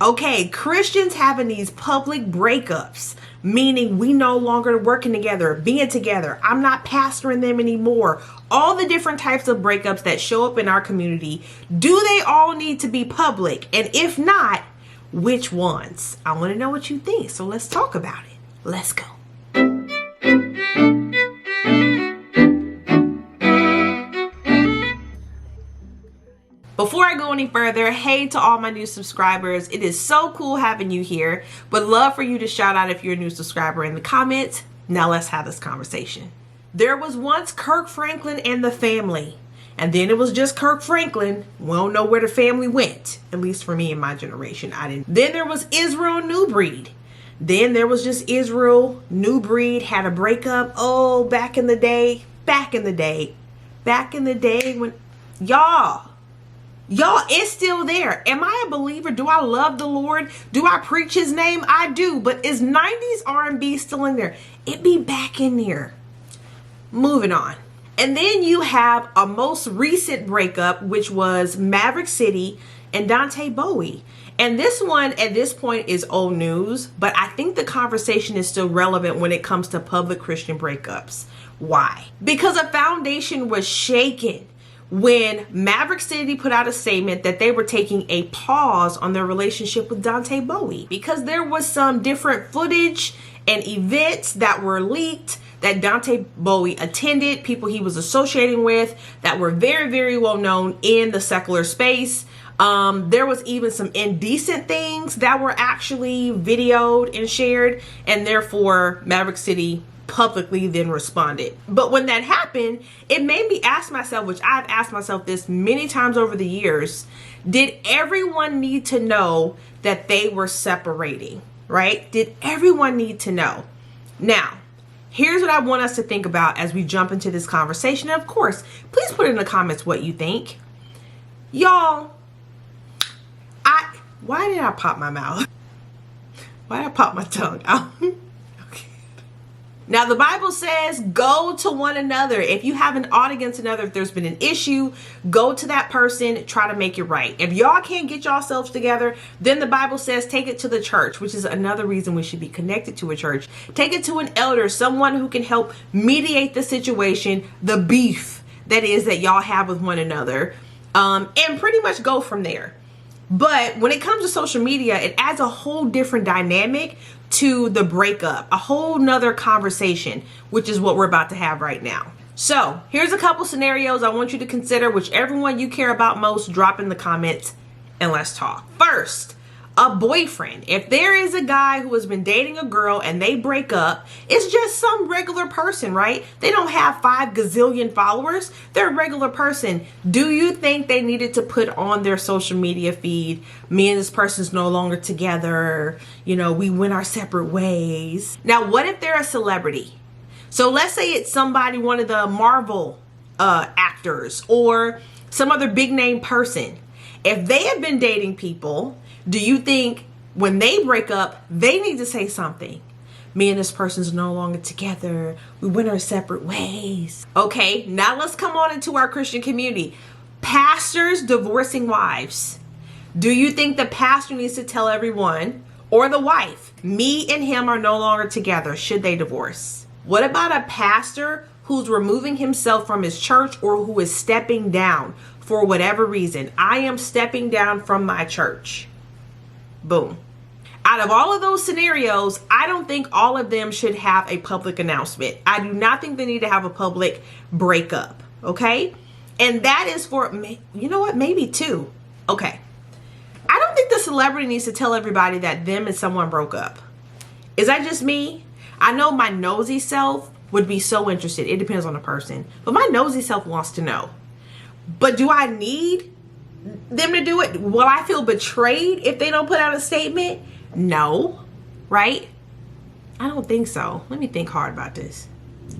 Okay, Christians having these public breakups, meaning we no longer working together, being together. I'm not pastoring them anymore. All the different types of breakups that show up in our community, do they all need to be public? And if not, which ones? I want to know what you think. So let's talk about it. Let's go. Before I go any further, hey to all my new subscribers. It is so cool having you here. Would love for you to shout out if you're a new subscriber in the comments. Now let's have this conversation. There was once Kirk Franklin and the family. And then it was just Kirk Franklin. We don't know where the family went. At least for me and my generation, I didn't. Then there was Israel New Breed. Then there was just Israel New Breed had a breakup. Oh, back in the day when Y'all, it's still there. Am I a believer? Do I love the Lord? Do I preach his name? I do. But is 90s R&B still in there? It be back in there. Moving on. And then you have a most recent breakup, which was Maverick City and Dante Bowe. And this one at this point is old news, but I think the conversation is still relevant when it comes to public Christian breakups. Why? Because a foundation was shaken when Maverick City put out a statement that they were taking a pause on their relationship with Dante Bowe because there was some different footage and events that were leaked that Dante Bowe attended, people he was associating with that were very, very well known in the secular space. There was even some indecent things that were actually videoed and shared, and therefore Maverick City publicly then responded. But when that happened, it made me ask myself, which I've asked myself this many times over the years, did everyone need to know that they were separating, right? Did everyone need to know? Now, here's what I want us to think about as we jump into this conversation. And of course, please put in the comments what you think. Y'all, why did I pop my mouth? Why did I pop my tongue out? Now, the Bible says, go to one another. If you have an ought against another, if there's been an issue, go to that person, try to make it right. If y'all can't get yourselves together, then the Bible says, take it to the church, which is another reason we should be connected to a church. Take it to an elder, someone who can help mediate the situation, the beef that is that y'all have with one another, and pretty much go from there. But when it comes to social media, it adds a whole different dynamic to the breakup, a whole nother conversation, which is what we're about to have right now. So here's a couple scenarios I want you to consider. Whichever one you care about most, drop in the comments and let's talk. First, a boyfriend. If there is a guy who has been dating a girl and they break up, it's just some regular person, right? They don't have 5 gazillion followers. They're a regular person. Do you think they needed to put on their social media feed, me and this person's no longer together, you know, we went our separate ways? Now, what if they're a celebrity? So let's say it's somebody, one of the Marvel actors or some other big name person. If they have been dating people, do you think when they break up, they need to say something? Me and this person's no longer together. We went our separate ways. Okay, now let's come on into our Christian community. Pastors divorcing wives. Do you think the pastor needs to tell everyone, or the wife, me and him are no longer together? Should they divorce? What about a pastor who's removing himself from his church or who is stepping down for whatever reason? I am stepping down from my church. Boom. Out of all of those scenarios, I don't think all of them should have a public announcement. I do not think they need to have a public breakup. Okay. And that is for, you know what, maybe 2. Okay. I don't think the celebrity needs to tell everybody that them and someone broke up. Is that just me? I know my nosy self would be so interested. It depends on the person, but my nosy self wants to know. But do I need them to do it? Will I feel betrayed if they don't put out a statement? No, right? I don't think so. Let me think hard about this.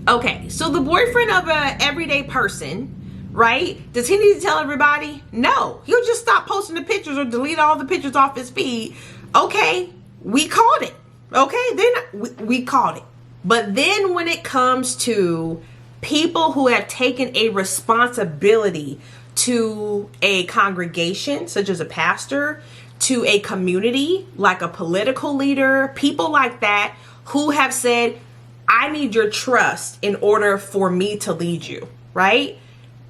Okay, so the boyfriend of a everyday person, right? Does he need to tell everybody? No, he'll just stop posting the pictures or delete all the pictures off his feed. Okay, we called it. Okay, then we called it. But then when it comes to people who have taken a responsibility to a congregation, such as a pastor, to a community, like a political leader, people like that who have said, I need your trust in order for me to lead you, right?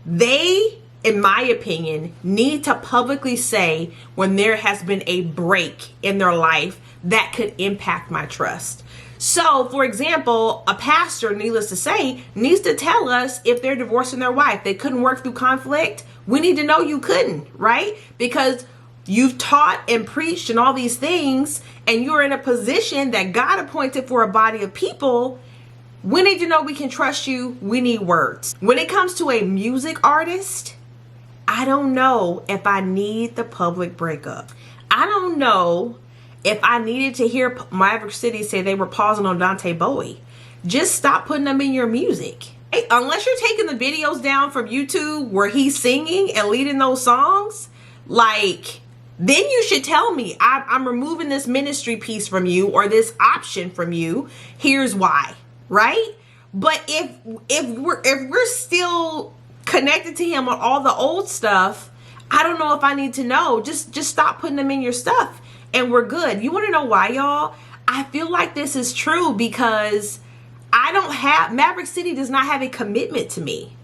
They, in my opinion, need to publicly say when there has been a break in their life that could impact my trust. So, for example, a pastor, needless to say, needs to tell us if they're divorcing their wife. They couldn't work through conflict. We need to know you couldn't, right? Because you've taught and preached and all these things, and you're in a position that God appointed for a body of people. We need to know we can trust you. We need words. When it comes to a music artist, I don't know if I need the public breakup. I don't know if I needed to hear Maverick City say they were pausing on Dante Bowe. Just stop putting them in your music. Hey, unless you're taking the videos down from YouTube where he's singing and leading those songs, like, then you should tell me I'm removing this ministry piece from you or this option from you. Here's why, right? But if we're still connected to him on all the old stuff, I don't know if I need to know. Just stop putting them in your stuff and we're good. You want to know why, y'all? I feel like this is true because Maverick City does not have a commitment to me.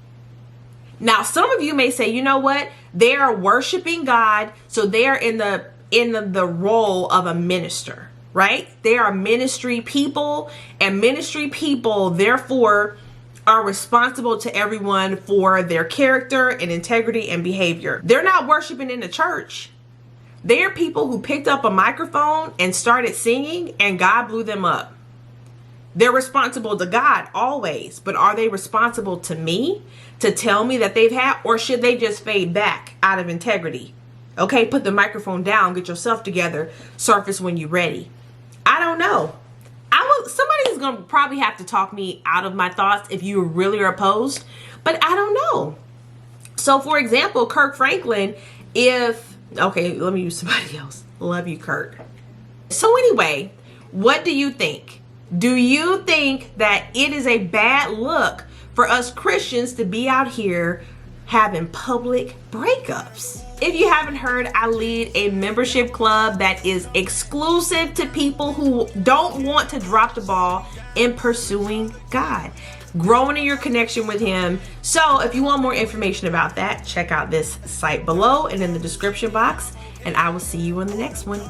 Now, some of you may say, you know what? They are worshiping God, so they are in the role of a minister, right? They are ministry people, and ministry people, therefore, are responsible to everyone for their character and integrity and behavior. They're not worshiping in the church. They are people who picked up a microphone and started singing, and God blew them up. They're responsible to God always, but are they responsible to me to tell me that they've had, or should they just fade back out of integrity? Okay, put the microphone down, get yourself together, surface when you're ready. I don't know. Somebody's gonna probably have to talk me out of my thoughts if you really are opposed, but I don't know. So for example, Kirk Franklin, okay, let me use somebody else. Love you, Kirk. So anyway, what do you think? Do you think that it is a bad look for us Christians to be out here having public breakups? If you haven't heard, I lead a membership club that is exclusive to people who don't want to drop the ball in pursuing God, growing in your connection with Him. So if you want more information about that, check out this site below and in the description box, and I will see you on the next one.